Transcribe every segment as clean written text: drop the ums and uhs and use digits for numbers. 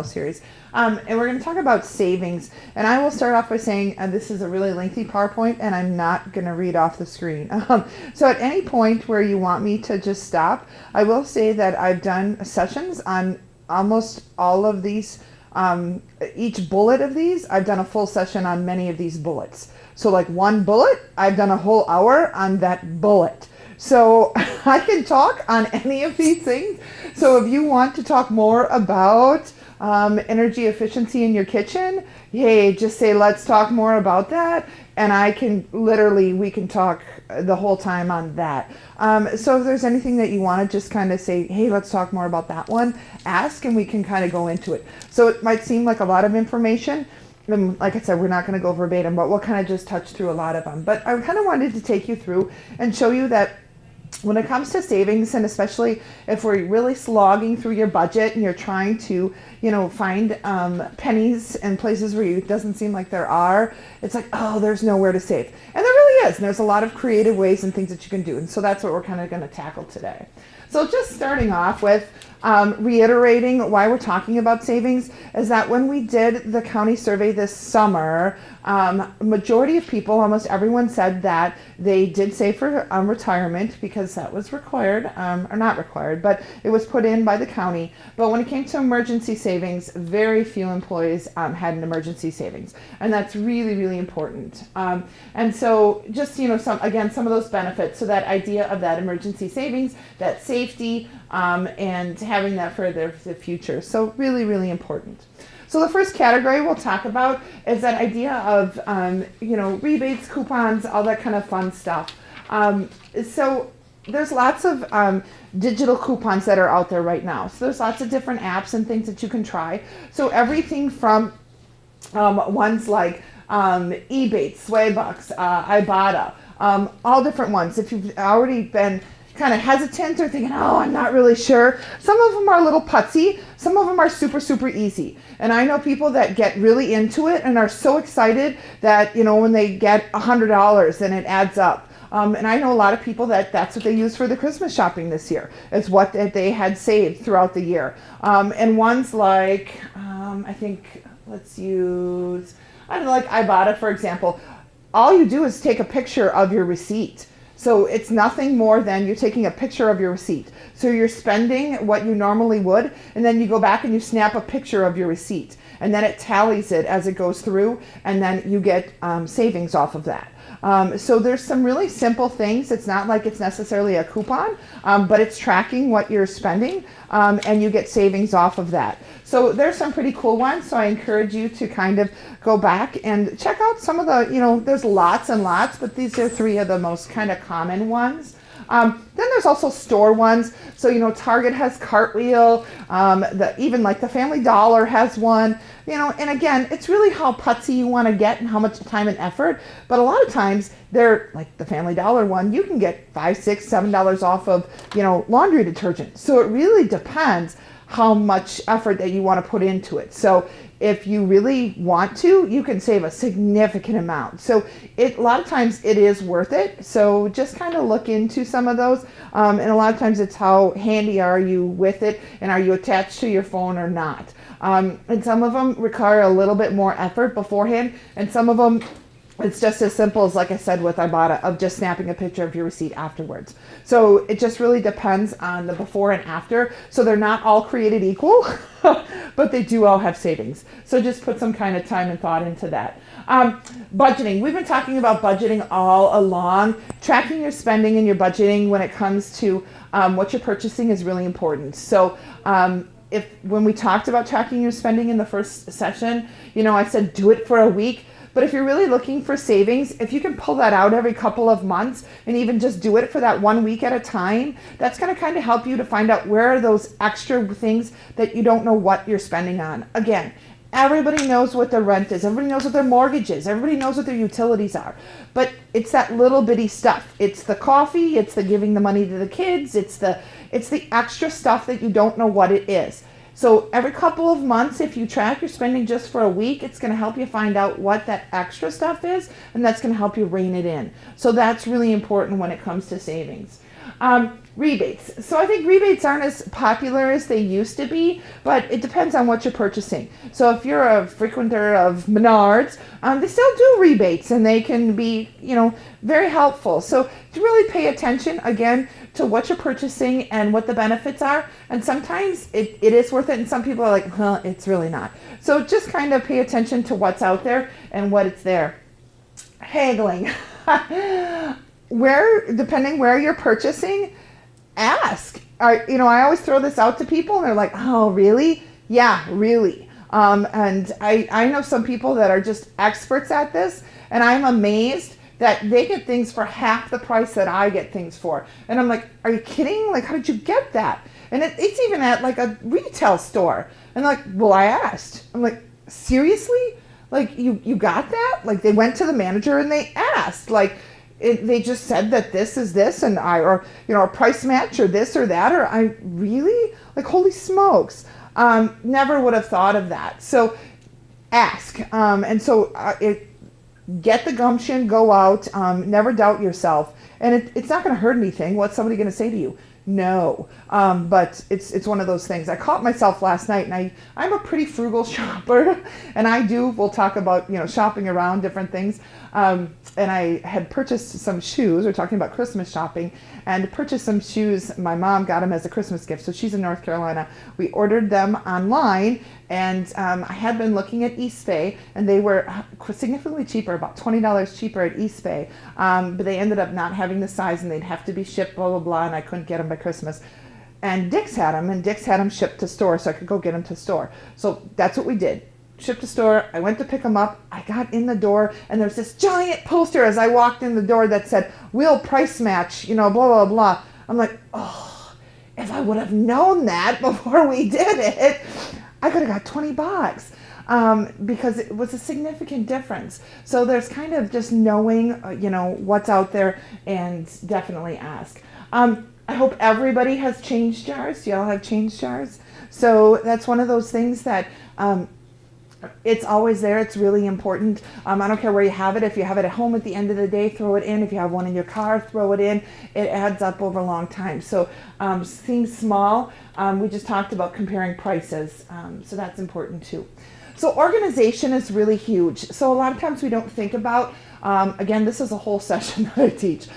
series. And we're going to talk about savings. And I will start off by saying this is a really lengthy PowerPoint, and I'm not going to read off the screen. So at any point where you want me to just stop, I will say that I've done sessions on almost all of these. Each bullet of these, I've done a full session on many of these bullets. So like one bullet, I've done a whole hour on that bullet. So I can talk on any of these things. So if you want to talk more about energy efficiency in your kitchen, hey, just say, let's talk more about that. And we can talk the whole time on that. So if there's anything that you want to just kind of say, hey, let's talk more about that one, ask and we can kind of go into it. So it might seem like a lot of information. And like I said, we're not going to go verbatim, but we'll kind of just touch through a lot of them. But I kind of wanted to take you through and show you that when it comes to savings, and especially if we're really slogging through your budget and you're trying to, find pennies in places where it doesn't seem like there are, it's like, oh, there's nowhere to save. And there really is. And there's a lot of creative ways and things that you can do. And so that's what we're kind of going to tackle today. So just starting off with reiterating why we're talking about savings is that when we did the county survey this summer, majority of people, almost everyone, said that they did save for retirement because that was required, or not required, but it was put in by the county. But when it came to emergency savings, very few employees had an emergency savings, and that's really, really important. And so just, some of those benefits. So that idea of that emergency savings, that safety, and having that for the future. So really, really important. So the first category we'll talk about is that idea of, rebates, coupons, all that kind of fun stuff. So there's lots of digital coupons that are out there right now. So there's lots of different apps and things that you can try. So everything from ones like Rebates, Swaybucks, Ibotta, all different ones. If you've already been kind of hesitant or thinking, oh, I'm not really sure. Some of them are a little putsy. Some of them are super, super easy. And I know people that get really into it and are so excited that, when they get $100 and it adds up. And I know a lot of people that's what they use for the Christmas shopping this year. It's what they had saved throughout the year. And ones like, let's use, like Ibotta, for example. All you do is take a picture of your receipt. So it's nothing more than you're taking a picture of your receipt. So you're spending what you normally would, and then you go back and you snap a picture of your receipt. And then it tallies it as it goes through, and then you get savings off of that. So there's some really simple things. It's not like it's necessarily a coupon, but it's tracking what you're spending, and you get savings off of that. So there's some pretty cool ones. So I encourage you to kind of go back and check out some of the, there's lots and lots, but these are three of the most kind of common ones. Then there's also store ones. So, Target has Cartwheel, even like the Family Dollar has one, and again, it's really how putsy you want to get and how much time and effort. But a lot of times they're like the Family Dollar one, you can get $5, $6, $7 off of, laundry detergent. So it really depends how much effort that you want to put into it. So if you really want to, you can save a significant amount. So a lot of times it is worth it. So just kind of look into some of those. And a lot of times it's how handy are you with it, and are you attached to your phone or not. And some of them require a little bit more effort beforehand, and some of them it's just as simple as, like I said, with Ibotta, of just snapping a picture of your receipt afterwards. So it just really depends on the before and after. So they're not all created equal, but they do all have savings. So just put some kind of time and thought into that. Budgeting. We've been talking about budgeting all along. Tracking your spending and your budgeting when it comes to what you're purchasing is really important. So when we talked about tracking your spending in the first session, I said do it for a week. But if you're really looking for savings, if you can pull that out every couple of months and even just do it for that 1 week at a time, that's going to kind of help you to find out where are those extra things that you don't know what you're spending on. Again, everybody knows what their rent is. Everybody knows what their mortgage is. Everybody knows what their utilities are. But it's that little bitty stuff. It's the coffee. It's the giving the money to the kids. It's the extra stuff that you don't know what it is. So every couple of months, if you track your spending just for a week, it's going to help you find out what that extra stuff is, and that's going to help you rein it in. So that's really important when it comes to savings. Rebates. So I think rebates aren't as popular as they used to be, but it depends on what you're purchasing. So if you're a frequenter of Menards, they still do rebates and they can be, very helpful. So to really pay attention again to what you're purchasing and what the benefits are. And sometimes it is worth it. And some people are like, it's really not. So just kind of pay attention to what's out there and what it's there. Haggling. Depending where you're purchasing, ask. I always throw this out to people and they're like, oh, really? Yeah, really. And I know some people that are just experts at this, and I'm amazed that they get things for half the price that I get things for. And I'm like, are you kidding? Like, how did you get that? And it's even at like a retail store. And they're like, well, I asked. I'm like, seriously? Like, you got that? Like, they went to the manager and they asked. Like, they just said that this is this and a price match or this or that, or I really, like, holy smokes. Never would have thought of that. So ask. Get the gumption, go out, never doubt yourself. And it's not going to hurt anything. What's somebody going to say to you? No. But it's one of those things. I caught myself last night, and I'm a pretty frugal shopper, and we'll talk about, shopping around different things. And I had purchased some shoes. We're talking about Christmas shopping, and purchased some shoes. My mom got them as a Christmas gift. So she's in North Carolina. We ordered them online, and I had been looking at Eastbay, and they were significantly cheaper, about $20 cheaper at Eastbay. But they ended up not having the size, and they'd have to be shipped, blah, blah, blah, and I couldn't get them by Christmas. And Dick's had them, shipped to store, so I could go get them to store. So that's what we did. Shipped to store. I went to pick them up. I got in the door, and there's this giant poster as I walked in the door that said, "We'll price match," blah, blah, blah. I'm like, oh, if I would have known that before we did it, I could have got $20 because it was a significant difference. So there's kind of just knowing, what's out there, and definitely ask. I hope everybody has change jars. Do y'all have change jars? So that's one of those things that it's always there. It's really important. I don't care where you have it. If you have it at home at the end of the day, throw it in. If you have one in your car, throw it in. It adds up over a long time. So seems small. We just talked about comparing prices. So that's important too. So organization is really huge. So a lot of times we don't think about, again, this is a whole session that I teach,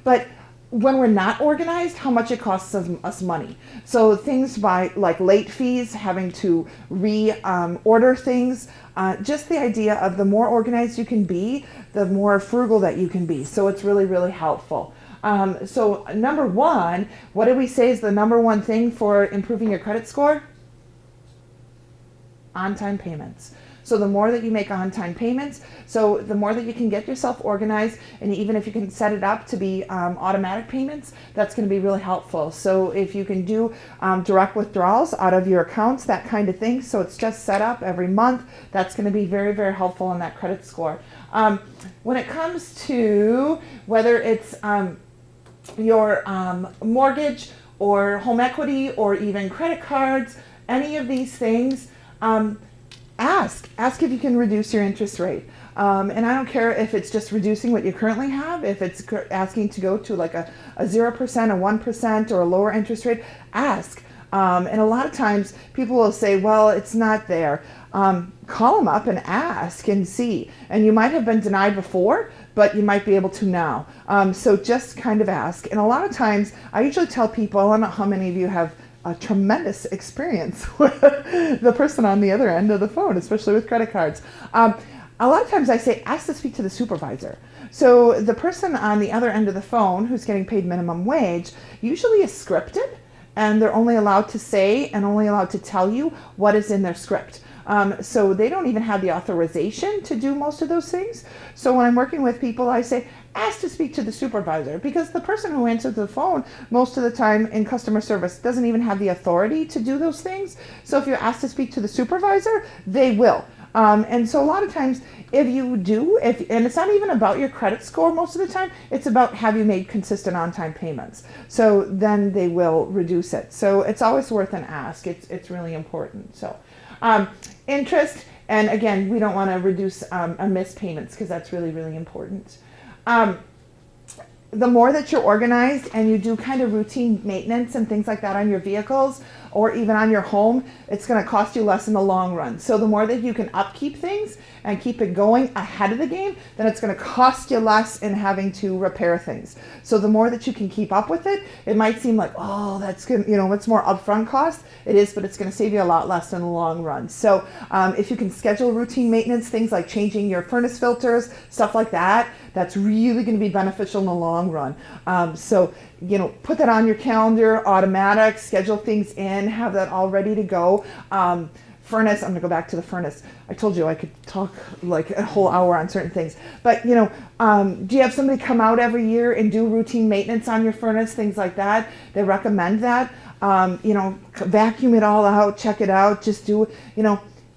but when we're not organized, how much it costs us money. So things like late fees, having to order things, just the idea of the more organized you can be, the more frugal that you can be. So it's really, really helpful. So number one, what did we say is the number one thing for improving your credit score? On-time payments. So the more that you make on-time payments, so the more that you can get yourself organized, and even if you can set it up to be automatic payments, that's going to be really helpful. So if you can do direct withdrawals out of your accounts, that kind of thing, so it's just set up every month, that's going to be very, very helpful on that credit score. When it comes to whether it's your mortgage or home equity or even credit cards, any of these things, ask if you can reduce your interest rate. And I don't care if it's just reducing what you currently have, if it's asking to go to like a 0%, a 1%, or a lower interest rate, ask. And a lot of times people will say, well, it's not there. Call them up and ask and see. And you might have been denied before, but you might be able to now. So just kind of ask. And a lot of times I usually tell people, I don't know how many of you have a tremendous experience with the person on the other end of the phone, especially with credit cards. A lot of times I say, ask to speak to the supervisor. So the person on the other end of the phone who's getting paid minimum wage usually is scripted, and they're only allowed to say and only allowed to tell you what is in their script. So they don't even have the authorization to do most of those things. So when I'm working with people, I say, ask to speak to the supervisor, because the person who answers the phone most of the time in customer service doesn't even have the authority to do those things. So if you ask to speak to the supervisor, they will. And so a lot of times if you do, and it's not even about your credit score most of the time, it's about have you made consistent on-time payments. So then they will reduce it. So it's always worth an ask. It's really important. So interest, and again, we don't want to reduce missed payments because that's really, really important. the more that you're organized and you do kind of routine maintenance and things like that on your vehicles or even on your home, it's going to cost you less in the long run. So the more that you can upkeep things and keep it going ahead of the game, then it's going to cost you less in having to repair things. So the more that you can keep up with it, it might seem like, oh, that's good, it's more upfront cost. It is, but it's going to save you a lot less in the long run. So if you can schedule routine maintenance, things like changing your furnace filters, stuff like that, that's really going to be beneficial in the long run. So put that on your calendar, automatic, schedule things in, have that all ready to go. Furnace, I'm going to go back to the furnace. I told you I could talk like a whole hour on certain things. But, do you have somebody come out every year and do routine maintenance on your furnace, things like that? They recommend that. Vacuum it all out, check it out, just do,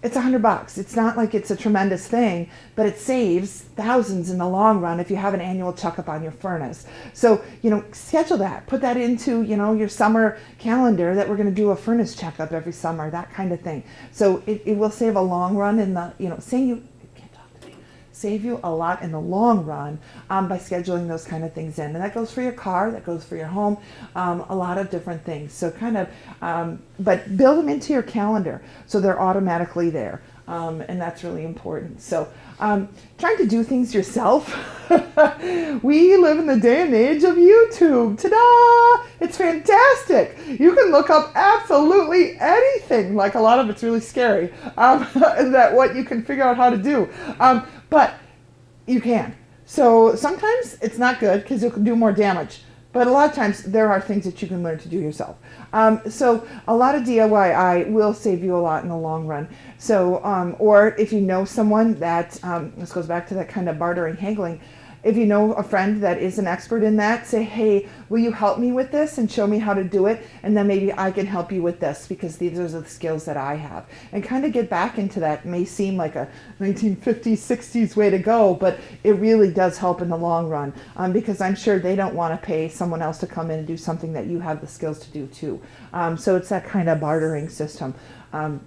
it's $100. It's not like it's a tremendous thing, but it saves thousands in the long run if you have an annual checkup on your furnace. So, schedule that. Put that into, your summer calendar that we're going to do a furnace checkup every summer, that kind of thing. So it will save a long run in the, save you a lot in the long run by scheduling those kind of things in. And that goes for your car, that goes for your home, a lot of different things. So but build them into your calendar so they're automatically there. And that's really important. So trying to do things yourself. We live in the day and age of YouTube. Ta-da! It's fantastic. You can look up absolutely anything. Like a lot of it's really scary. That what you can figure out how to do. But you can. So sometimes it's not good because you can do more damage. But a lot of times there are things that you can learn to do yourself. So a lot of DIY will save you a lot in the long run. So, or if you know someone that, this goes back to that kind of bartering, haggling. If you know a friend that is an expert in that, say, hey, will you help me with this and show me how to do it? And then maybe I can help you with this because these are the skills that I have. And kind of get back into that. It may seem like a 1950s, 60s way to go, but it really does help in the long run because I'm sure they don't want to pay someone else to come in and do something that you have the skills to do too. So it's that kind of bartering system. And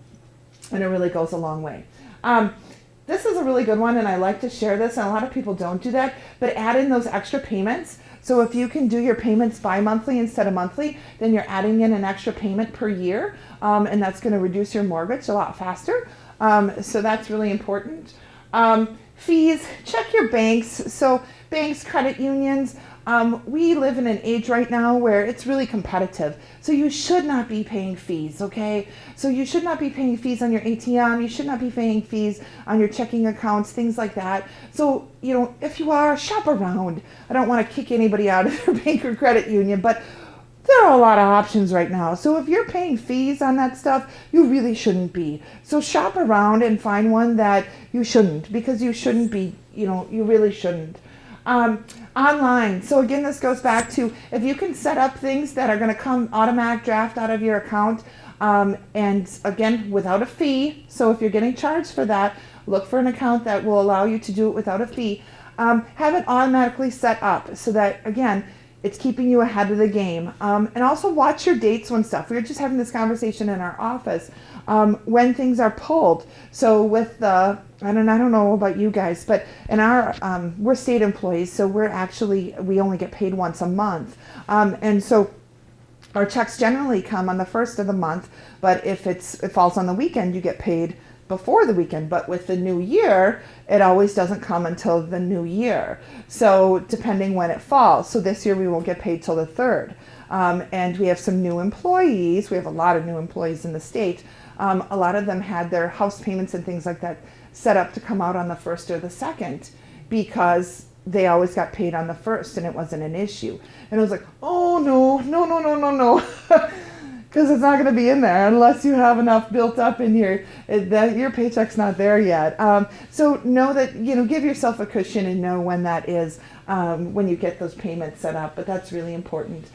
it really goes a long way. This is a really good one, and I like to share this, and a lot of people don't do that, but add in those extra payments. So if you can do your payments bi-monthly instead of monthly, then you're adding in an extra payment per year, and that's going to reduce your mortgage a lot faster. So that's really important. Fees, check your banks. So banks, credit unions, we live in an age right now where it's really competitive. So you should not be paying fees, okay? So you should not be paying fees on your ATM. You should not be paying fees on your checking accounts, things like that. So, if you are, shop around. I don't want to kick anybody out of their bank or credit union, but there are a lot of options right now. So if you're paying fees on that stuff, you really shouldn't be. So shop around and find one that you shouldn't, because you shouldn't be, you really shouldn't. Online. So again, this goes back to if you can set up things that are going to come automatic draft out of your account, and again, without a fee. So if you're getting charged for that, look for an account that will allow you to do it without a fee. Have it automatically set up so that, again, it's keeping you ahead of the game. And also watch your dates when stuff. We were just having this conversation in our office when things are pulled. So with the, I don't know about you guys, but in our, we're state employees, so we only get paid once a month. And so our checks generally come on the first of the month, but if it falls on the weekend, you get paid before the weekend. But with the new year, it always doesn't come until the new year. So depending when it falls. So this year we won't get paid till the 3rd. And we have some new employees. We have a lot of new employees in the state. A lot of them had their house payments and things like that set up to come out on the 1st or the 2nd because they always got paid on the 1st and it wasn't an issue. And I was like, oh no. Because it's not going to be in there unless you have enough built up in your paycheck's not there yet. So know that, give yourself a cushion and know when that is, when you get those payments set up. But that's really important.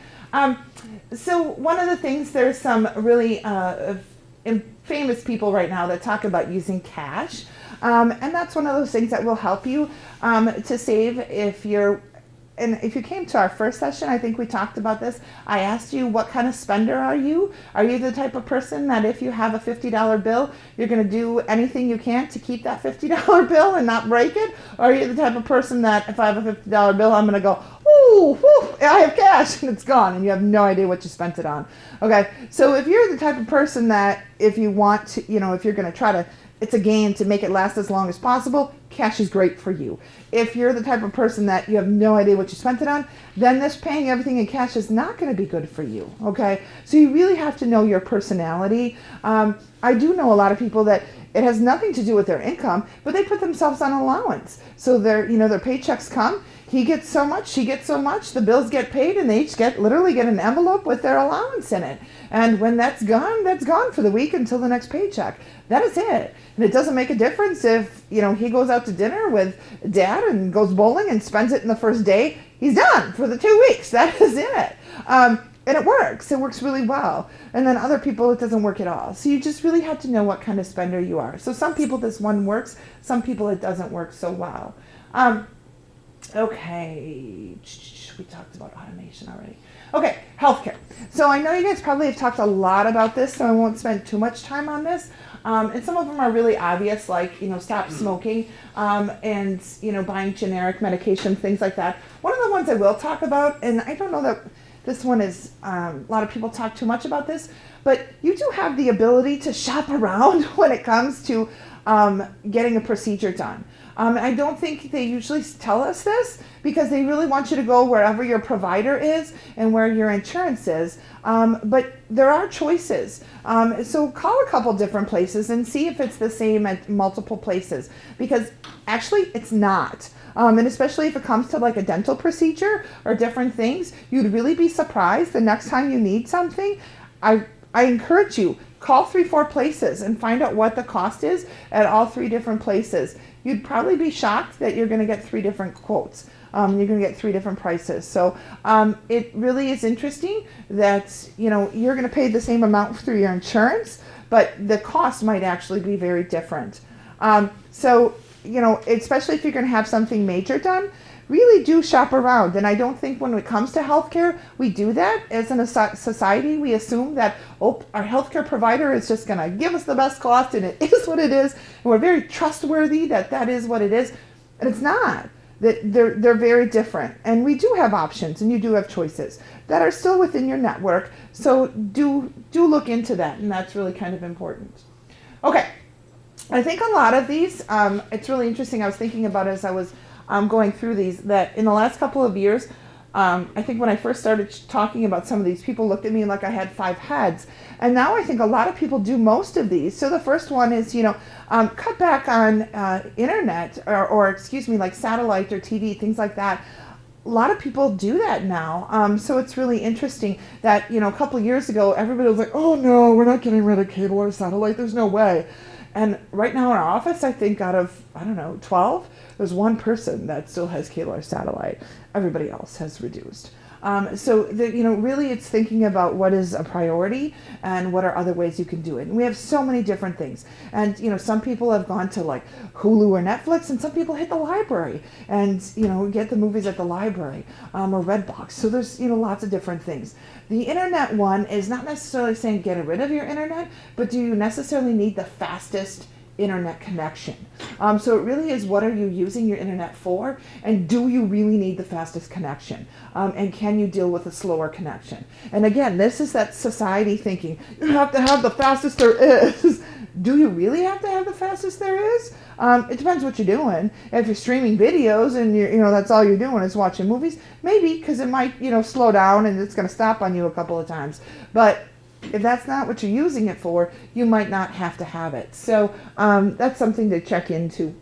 So one of the things, there's some really famous people right now that talk about using cash. And that's one of those things that will help you to save and if you came to our first session, I think we talked about this. I asked you, what kind of spender are you? Are you the type of person that if you have a $50 bill, you're going to do anything you can to keep that $50 bill and not break it? Or are you the type of person that if I have a $50 bill, I'm going to go, ooh, whew, I have cash, and it's gone, and you have no idea what you spent it on. Okay, so if you're the type of person that if you want to, if you're going to try to, it's a game to make it last as long as possible, cash is great for you. If you're the type of person that you have no idea what you spent it on, then this paying everything in cash is not going to be good for you. Okay, so you really have to know your personality. I do know a lot of people that it has nothing to do with their income, but they put themselves on allowance. So their paychecks come, he gets so much, she gets so much, the bills get paid, and they each literally get an envelope with their allowance in it. And when that's gone for the week until the next paycheck. That is it. And it doesn't make a difference if, he goes out to dinner with dad and goes bowling and spends it in the first day. He's done for the 2 weeks. That is it. And it works. It works really well. And then other people, it doesn't work at all. So you just really have to know what kind of spender you are. So some people this one works. Some people it doesn't work so well. Okay. We talked about automation already. Okay, healthcare. So I know you guys probably have talked a lot about this, so I won't spend too much time on this. And some of them are really obvious, like, stop smoking and, buying generic medication, things like that. One of the ones I will talk about, and I don't know that this one is, a lot of people talk too much about this, but you do have the ability to shop around when it comes to getting a procedure done. I don't think they usually tell us this because they really want you to go wherever your provider is and where your insurance is. But there are choices. So call a couple different places and see if it's the same at multiple places, because actually it's not. And especially if it comes to like a dental procedure or different things, you'd really be surprised the next time you need something. I encourage you, call 3-4 places and find out what the cost is at all 3 different places. You'd probably be shocked that you're going to get 3 different quotes. You're going to get 3 different prices. So it really is interesting that, you're going to pay the same amount through your insurance, but the cost might actually be very different. So, especially if you're going to have something major done, really do shop around. And I don't think when it comes to healthcare, we do that. As in a society, we assume that, our healthcare provider is just going to give us the best cost, and it is what it is. And we're very trustworthy that is what it is. And it's not. That they're very different. And we do have options, and you do have choices that are still within your network. So do look into that, and that's really kind of important. Okay. I think a lot of these, it's really interesting. I was thinking about it as I was going through these, that in the last couple of years, I think when I first started talking about some of these, people looked at me like I had 5 heads. And now I think a lot of people do most of these. So the first one is, cut back on internet or excuse me, like satellite or TV, things like that. A lot of people do that now. So it's really interesting that, a couple of years ago, everybody was like, oh no, we're not getting rid of cable or satellite. There's no way. And right now in our office, I think out of, 12, there's one person that still has cable or satellite. Everybody else has reduced. So really it's thinking about what is a priority and what are other ways you can do it. And we have so many different things. And, some people have gone to like Hulu or Netflix, and some people hit the library and, get the movies at the library or Redbox. So there's, lots of different things. The internet one is not necessarily saying get rid of your internet, but do you necessarily need the fastest internet connection? So it really is, what are you using your internet for, and do you really need the fastest connection, and can you deal with a slower connection? And again, this is that society thinking you have to have the fastest there is. Do you really have to have the fastest there is? It depends what you're doing. If you're streaming videos and that's all you're doing is watching movies, maybe, because it might slow down and it's going to stop on you a couple of times. But if that's not what you're using it for, you might not have to have it. So that's something to check into.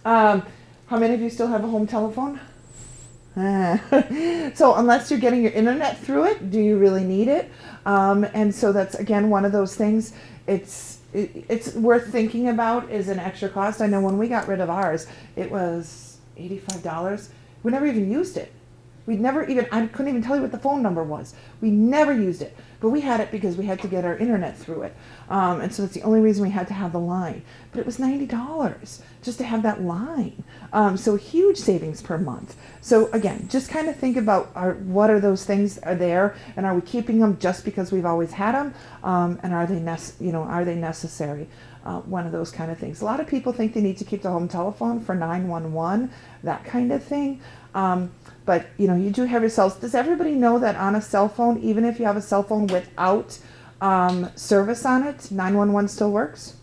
How many of you still have a home telephone? So unless you're getting your internet through it, do you really need it? And so that's, again, one of those things. It's worth thinking about is an extra cost. I know when we got rid of ours, it was $85. We never even used it. I couldn't even tell you what the phone number was. We never used it, but we had it because we had to get our internet through it. And so that's the only reason we had to have the line. But it was $90 just to have that line. So huge savings per month. So again, just kind of think about what are those things are there, and are we keeping them just because we've always had them, and are they necessary? one of those kind of things. A lot of people think they need to keep the home telephone for 911, that kind of thing. But you do have your cells. Does everybody know that on a cell phone, even if you have a cell phone without service on it, 911 still works?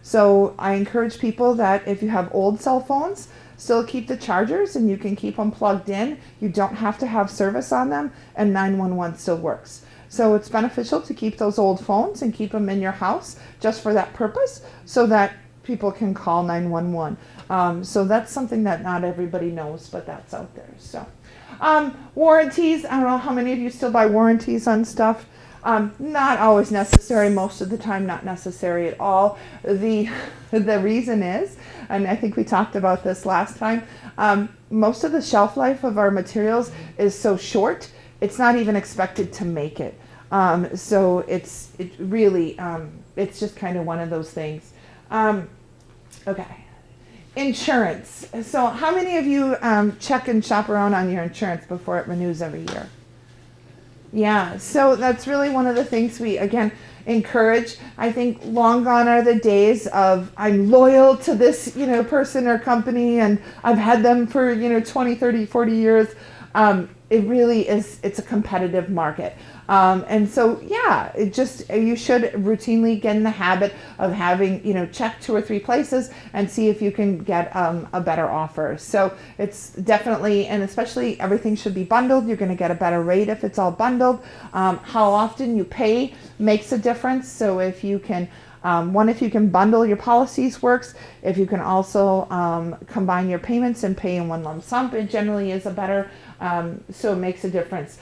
So I encourage people that if you have old cell phones, still keep the chargers and you can keep them plugged in. You don't have to have service on them, and 911 still works. So it's beneficial to keep those old phones and keep them in your house just for that purpose, so that people can call 911. So that's something that not everybody knows, but that's out there. So warranties, I don't know how many of you still buy warranties on stuff. Not always necessary, most of the time not necessary at all. The reason is, and I think we talked about this last time, most of the shelf life of our materials is so short, it's not even expected to make it. So it's just kind of one of those things. Okay. Insurance. So how many of you check and shop around on your insurance before it renews every year? Yeah, so that's really one of the things we, again, encourage. I think long gone are the days of I'm loyal to this, person or company, and I've had them for, 20, 30, 40 years. It really is, it's a competitive market. And so, yeah, you should routinely get in the habit of having, check 2 or 3 places and see if you can get a better offer. So it's definitely, and especially everything should be bundled. You're going to get a better rate if it's all bundled. How often you pay makes a difference. So if you can, if you can bundle your policies works. If you can also combine your payments and pay in one lump sum, it generally is a better, so it makes a difference.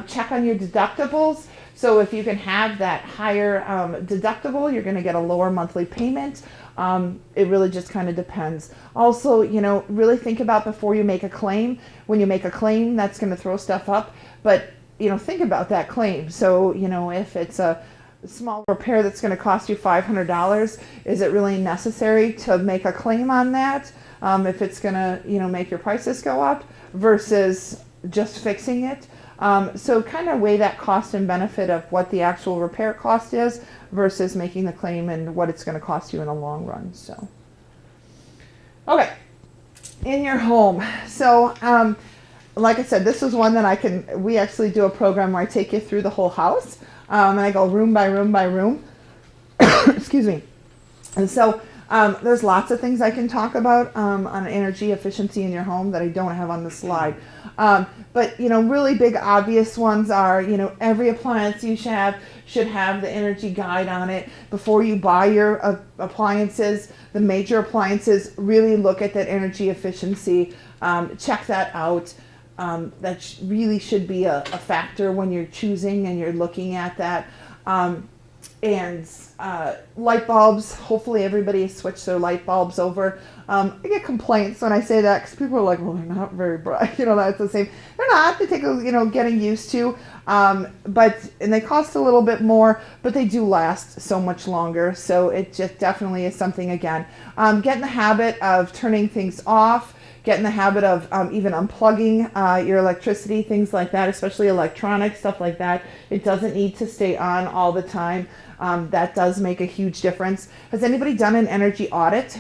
Check on your deductibles. So if you can have that higher deductible, you're going to get a lower monthly payment. It really just kind of depends. Also, really think about before you make a claim. When you make a claim, that's going to throw stuff up. But, think about that claim. So, if it's a small repair that's going to cost you $500, is it really necessary to make a claim on that? If it's going to, make your prices go up versus just fixing it. So kind of weigh that cost and benefit of what the actual repair cost is versus making the claim and what it's going to cost you in the long run. So, okay, in your home. So, like I said, this is one that we actually do a program where I take you through the whole house. And I go room by room by room. Excuse me. And so there's lots of things I can talk about on energy efficiency in your home that I don't have on the slide. But, really big obvious ones are, every appliance you should have the energy guide on it. Before you buy your appliances, the major appliances, really look at that energy efficiency. Check that out. That really should be a factor when you're choosing and you're looking at that. And light bulbs, hopefully everybody has switched their light bulbs over. I get complaints when I say that because people are like, well, they're not very bright. That's the same. They're not. They take getting used to. And they cost a little bit more, but they do last so much longer. So it just definitely is something, again. Get in the habit of turning things off. Get in the habit of even unplugging your electricity, things like that, especially electronics, stuff like that. It doesn't need to stay on all the time. That does make a huge difference. Has anybody done an energy audit?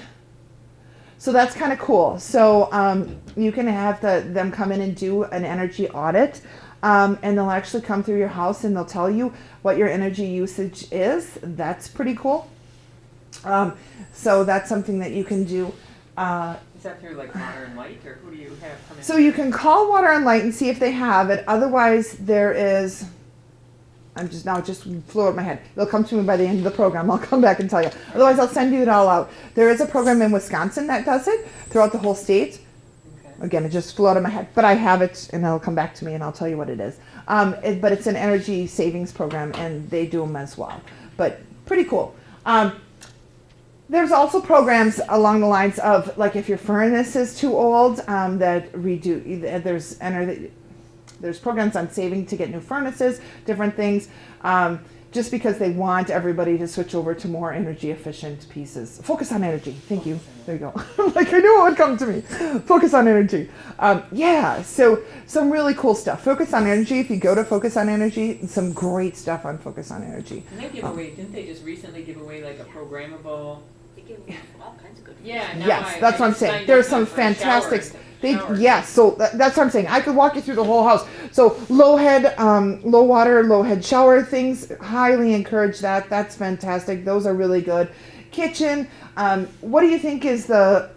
So that's kind of cool. So you can have them come in and do an energy audit, and they'll actually come through your house and they'll tell you what your energy usage is. That's pretty cool. So that's something that you can do. Is that through like Water and Light, or who do you have come in? So you can call Water and Light and see if they have it. Otherwise, there is, it just flew out of my head. They'll come to me by the end of the program. I'll come back and tell you. Otherwise, I'll send you it all out. There is a program in Wisconsin that does it throughout the whole state. Okay. Again, it just flew out of my head. But I have it, and it'll come back to me, and I'll tell you what it is. But it's an energy savings program, and they do them as well. But pretty cool. There's also programs along the lines of, like, if your furnace is too old, that redo. There's programs on saving to get new furnaces, different things. Just just because they want everybody to switch over to more energy efficient pieces. Focus on energy. Thank you. There you go. Like I knew it would come to me. Focus on energy. Yeah, so some really cool stuff. Focus on energy. If you go to Focus on Energy, some great stuff on Focus on Energy. And they give away, didn't they just recently give away like a programmable? They give all kinds of good. Yeah. Now Yes, that's what I'm saying. There's some fantastic. Yes, so that's what I'm saying. I could walk you through the whole house. So low water, low head shower things. Highly encourage that. That's fantastic. Those are really good. Kitchen. What do you think is the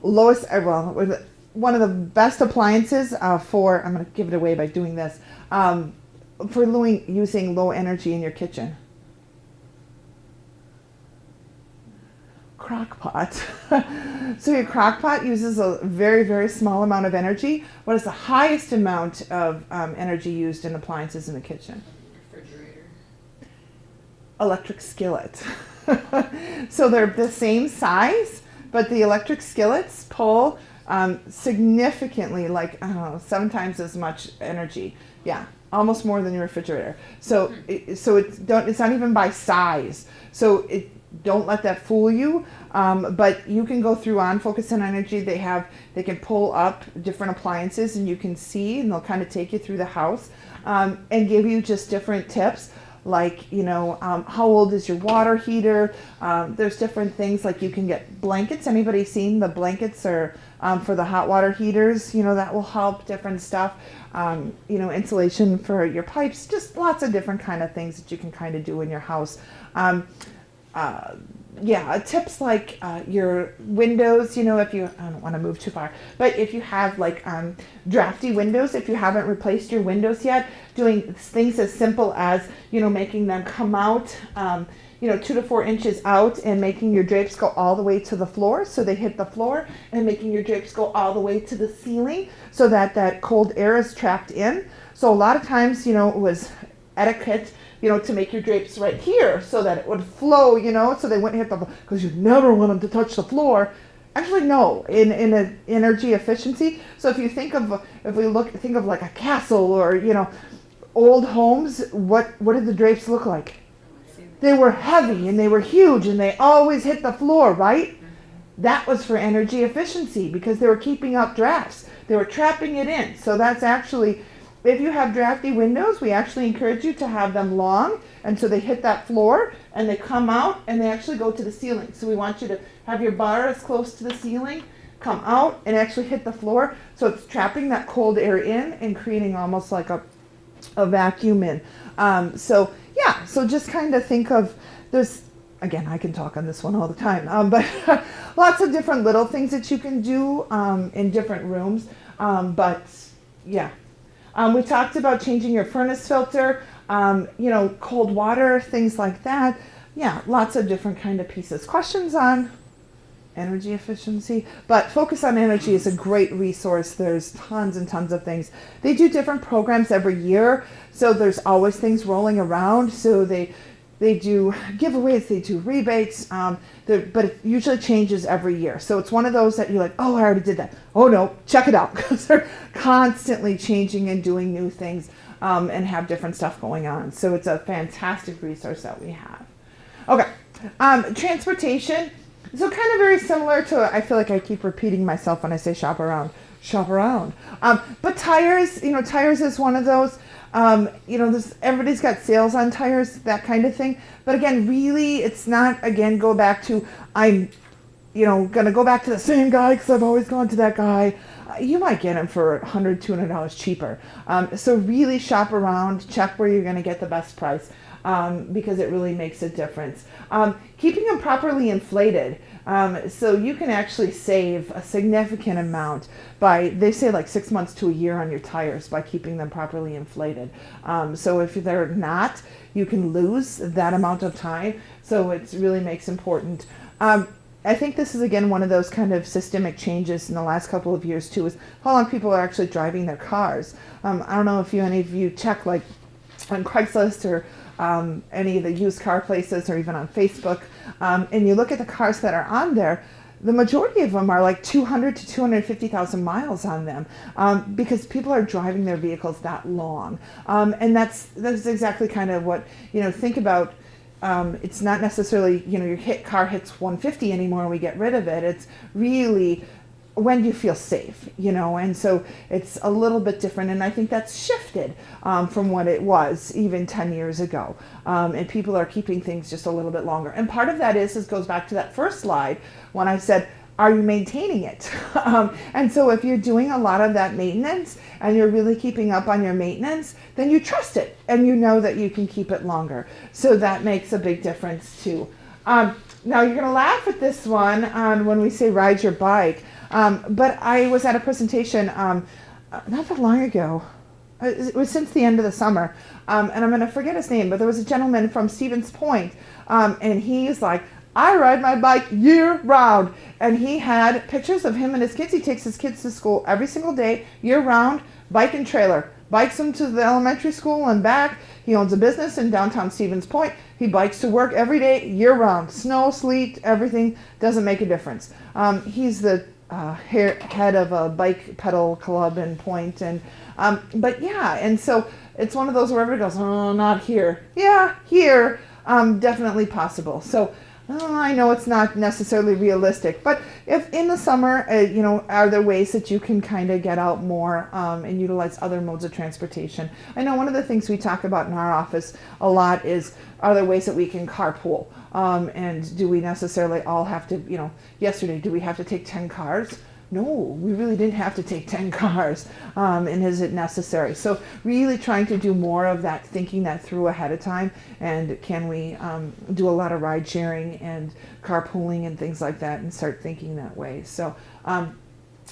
lowest? Well, one of the best appliances for. I'm going to give it away by doing this. For using low energy in your kitchen. Crock pot. So your crock pot uses a very, very small amount of energy. What is the highest amount of energy used in appliances in the kitchen? Refrigerator. Electric skillet. So they're the same size, but the electric skillets pull significantly, like, I don't know, 7 times as much energy. Yeah, almost more than your refrigerator. So it's not even by size. So don't let that fool you. But you can go through on Focus on Energy. They can pull up different appliances and you can see, and they'll kind of take you through the house and give you just different tips. Like, how old is your water heater? There's different things, like you can get blankets. Anybody seen the blankets or for the hot water heaters? That will help. Different stuff. Insulation for your pipes. Just lots of different kind of things that you can kind of do in your house. Tips like your windows, if you, I don't want to move too far, but if you have like drafty windows, if you haven't replaced your windows yet, doing things as simple as, making them come out, 2 to 4 inches out and making your drapes go all the way to the floor so they hit the floor, and making your drapes go all the way to the ceiling so that cold air is trapped in. So a lot of times, it was etiquette to make your drapes right here so that it would flow, so they wouldn't hit the, because you never want them to touch the floor. Actually, no, in an energy efficiency. So if you think of like a castle or, old homes, what did the drapes look like? They were heavy and they were huge and they always hit the floor, right? That was for energy efficiency because they were keeping up drafts. They were trapping it in. So that's actually, if you have drafty windows, we actually encourage you to have them long, and so they hit that floor and they come out and they actually go to the ceiling. So we want you to have your bar as close to the ceiling, come out and actually hit the floor. So it's trapping that cold air in and creating almost like a vacuum in. So just kind of think of, there's, again, I can talk on this one all the time, but lots of different little things that you can do in different rooms. We talked about changing your furnace filter, cold water, things like that. Yeah, lots of different kind of pieces. Questions on energy efficiency? But Focus on Energy is a great resource. There's tons and tons of things. They do different programs every year, so there's always things rolling around. So they do giveaways, they do rebates, but it usually changes every year. So it's one of those that you're like, oh, I already did that. Oh no, check it out, because they're constantly changing and doing new things and have different stuff going on. So it's a fantastic resource that we have. Okay, transportation. So kind of very similar to, I feel like I keep repeating myself when I say shop around. But tires, tires is one of those. Everybody's got sales on tires, that kind of thing. But again, really, it's not, again, go back to, I'm, going to go back to the same guy because I've always gone to that guy. You might get them for $100, $200 cheaper. So really shop around, check where you're going to get the best price because it really makes a difference. Keeping them properly inflated. So you can actually save a significant amount by, they say like 6 months to a year on your tires by keeping them properly inflated. So if they're not, you can lose that amount of time. So it really makes important. I think this is, again, one of those kind of systemic changes in the last couple of years too, is how long people are actually driving their cars. I don't know if any of you check like on Craigslist or any of the used car places or even on Facebook, and you look at the cars that are on there, the majority of them are like 200 to 250,000 miles on them, because people are driving their vehicles that long. And that's exactly kind of what, think about. It's not necessarily, your car hits 150 anymore and we get rid of it. It's really, when do you feel safe, and so it's a little bit different. And I think that's shifted from what it was even 10 years ago. And people are keeping things just a little bit longer. And part of that goes back to that first slide when I said, are you maintaining it? And so if you're doing a lot of that maintenance and you're really keeping up on your maintenance, then you trust it and you know that you can keep it longer. So that makes a big difference too. Now you're going to laugh at this one when we say ride your bike. But I was at a presentation not that long ago. It was since the end of the summer. And I'm going to forget his name, but there was a gentleman from Stevens Point. And he's like, I ride my bike year round. And he had pictures of him and his kids. He takes his kids to school every single day, year round, bike and trailer. Bikes them to the elementary school and back. He owns a business in downtown Stevens Point. He bikes to work every day, year round. Snow, sleet, everything, doesn't make a difference. He's the head of a bike pedal club in Point. And but yeah, and so it's one of those where everybody goes, oh, not here. Yeah, here, definitely possible. So I know it's not necessarily realistic, but if in the summer, are there ways that you can kind of get out more and utilize other modes of transportation? I know one of the things we talk about in our office a lot is, are there ways that we can carpool? And do we necessarily all have to, yesterday, do we have to take 10 cars? No, we really didn't have to take 10 cars. And is it necessary? So really trying to do more of that, thinking that through ahead of time. And can we do a lot of ride sharing and carpooling and things like that and start thinking that way? So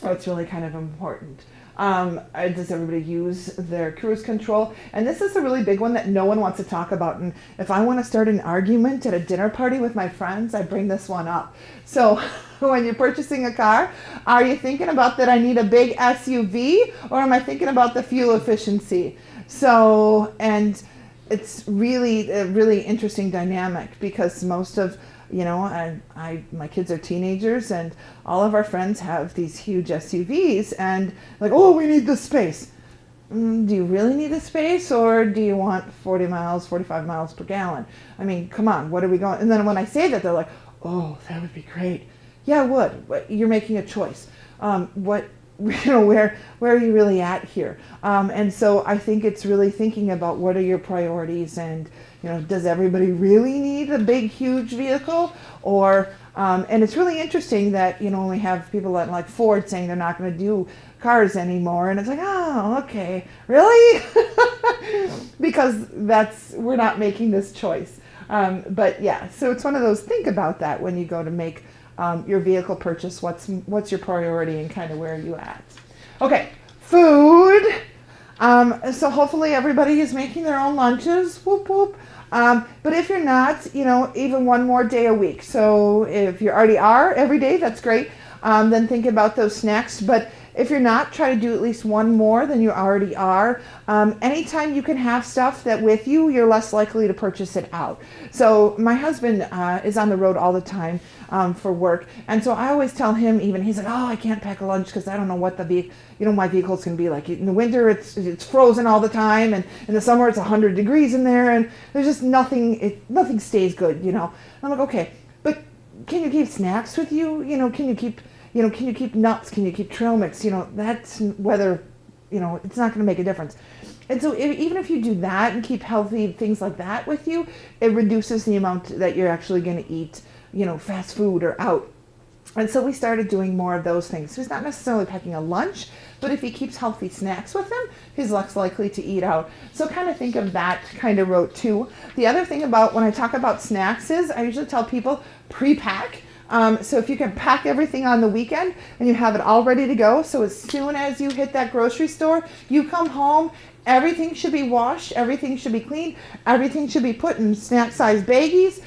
that's really kind of important. Does everybody use their cruise control? And this is a really big one that no one wants to talk about. And if I want to start an argument at a dinner party with my friends, I bring this one up. So when you're purchasing a car, are you thinking about that I need a big SUV, or am I thinking about the fuel efficiency? So, and it's really a really interesting dynamic, because most of, my kids are teenagers and all of our friends have these huge SUVs and like, oh, we need the space. Do you really need the space, or do you want 40 miles, 45 miles per gallon? I mean, come on, what are we going? And then when I say that, they're like, oh, that would be great. Yeah, it would, but you're making a choice. Where are you really at here? And so I think it's really thinking about what are your priorities, and does everybody really need a big, huge vehicle? Or and it's really interesting that we have people like Ford saying they're not going to do cars anymore, and it's like, oh, okay, really? Because we're not making this choice. But yeah, so it's one of those. Think about that when you go to make your vehicle purchase. What's your priority and kind of where are you at? Okay, food. So hopefully everybody is making their own lunches. Whoop whoop. But if you're not, even one more day a week. So if you already are every day, that's great. Then think about those snacks. But if you're not, try to do at least one more than you already are. Anytime you can have stuff that with you, you're less likely to purchase it out. So my husband is on the road all the time for work. And so I always tell him, he's like, oh, I can't pack a lunch because I don't know what my vehicle's going to be like. In the winter, it's frozen all the time. And in the summer, it's 100 degrees in there. And there's just nothing stays good, I'm like, okay, but can you keep snacks with you? Can you keep nuts? Can you keep trail mix? That's whether, it's not going to make a difference. And so even if you do that and keep healthy things like that with you, it reduces the amount that you're actually going to eat, fast food or out. And so we started doing more of those things. So he's not necessarily packing a lunch, but if he keeps healthy snacks with him, he's less likely to eat out. So kind of think of that kind of route too. The other thing about when I talk about snacks is I usually tell people pre-pack. So if you can pack everything on the weekend and you have it all ready to go, so as soon as you hit that grocery store, you come home, everything should be washed, everything should be clean, everything should be put in snack-sized baggies.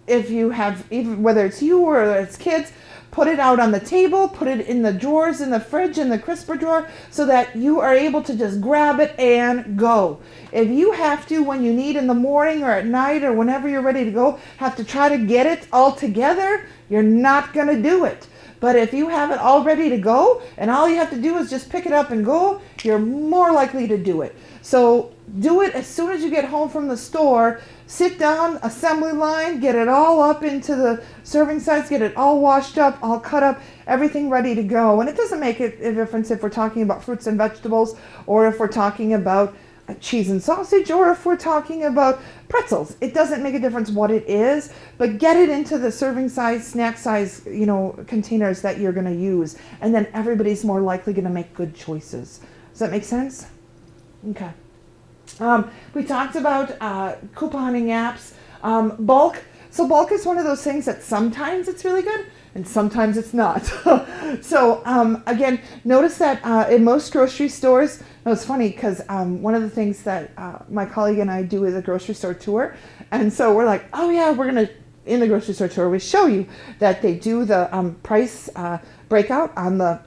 If you have, even whether it's you or it's kids, put it out on the table, put it in the drawers in the fridge, in the crisper drawer, so that you are able to just grab it and go. If you have to, when you need in the morning or at night or whenever you're ready to go, have to try to get it all together, you're not going to do it. But if you have it all ready to go and all you have to do is just pick it up and go, you're more likely to do it. So do it as soon as you get home from the store. Sit down, assembly line, get it all up into the serving size, get it all washed up, all cut up, everything ready to go. And it doesn't make a difference if we're talking about fruits and vegetables, or if we're talking about cheese and sausage, or if we're talking about pretzels. It doesn't make a difference what it is, but get it into the serving size, snack size, containers that you're going to use. And then everybody's more likely going to make good choices. Does that make sense? Okay. We talked about couponing apps, bulk. So bulk is one of those things that sometimes it's really good and sometimes it's not. So again, notice that in most grocery stores, it's funny because one of the things that my colleague and I do is a grocery store tour. And so we're like, oh yeah, we're going to, in the grocery store tour, we show you that they do the price breakout on the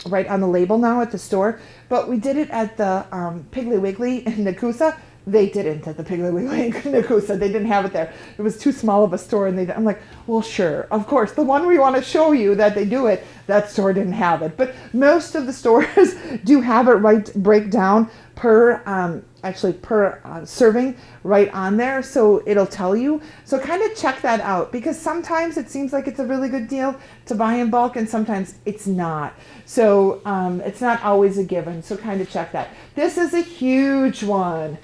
right on the label now at the store, but we did it at the Piggly Wiggly in Nakusa. They didn't at the Piggly Wiggly in Nakusa. They didn't have it there. It was too small of a store, and I'm like, well, sure, of course. The one we want to show you that they do it, that store didn't have it. But most of the stores do have it break down per serving right on there, so it'll tell you. So kind of check that out, because sometimes it seems like it's a really good deal to buy in bulk and sometimes it's not. So it's not always a given, so kind of check that. This is a huge one.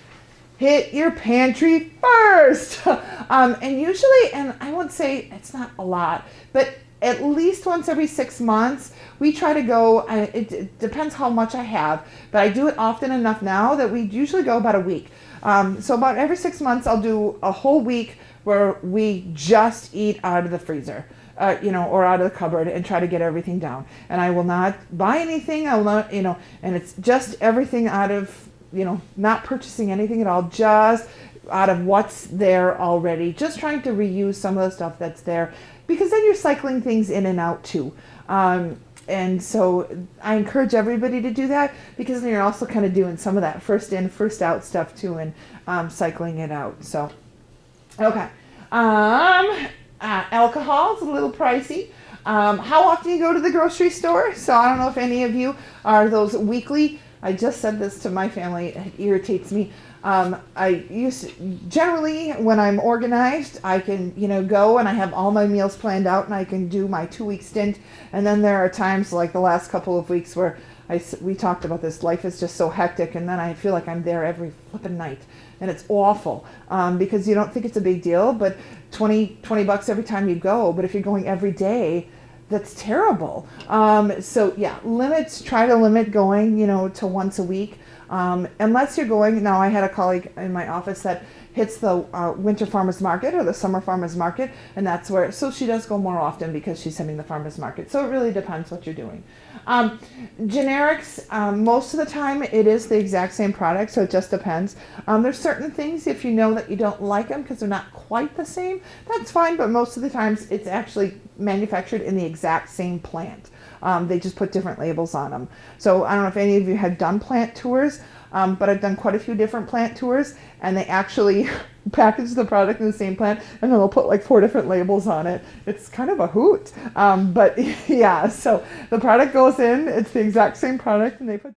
Hit your pantry first. And usually, and I won't say it's not a lot, but at least once every 6 months, we try to go, it depends how much I have, but I do it often enough now that we usually go about a week. So about every 6 months, I'll do a whole week where we just eat out of the freezer, or out of the cupboard, and try to get everything down. And I will not buy anything, I will not, and it's just everything out of, not purchasing anything at all, just out of what's there already, just trying to reuse some of the stuff that's there, because then you're cycling things in and out too. And so I encourage everybody to do that, because then you're also kind of doing some of that first in, first out stuff too, and cycling it out. So, okay. Alcohol is a little pricey. How often you go to the grocery store? So I don't know if any of you are those weekly. I just said this to my family. It irritates me. Generally, when I'm organized, I can, go and I have all my meals planned out and I can do my 2-week stint. And then there are times like the last couple of weeks where we talked about this, life is just so hectic, and then I feel like I'm there every flipping night. And it's awful because you don't think it's a big deal, but $20 every time you go. But if you're going every day, that's terrible. So yeah, try to limit going, to once a week. Unless you're going, now I had a colleague in my office that hits the winter farmers market or the summer farmers market, and that's where, so she does go more often because she's hitting the farmers market. So it really depends what you're doing. Generics, most of the time it is the exact same product, so it just depends. There's certain things, if you know that you don't like them because they're not quite the same, that's fine, but most of the times it's actually manufactured in the exact same plant. They just put different labels on them. So I don't know if any of you have done plant tours, but I've done quite a few different plant tours, and they actually package the product in the same plant, and then they'll put like 4 different labels on it. It's kind of a hoot. But yeah, so the product goes in, it's the exact same product, and they put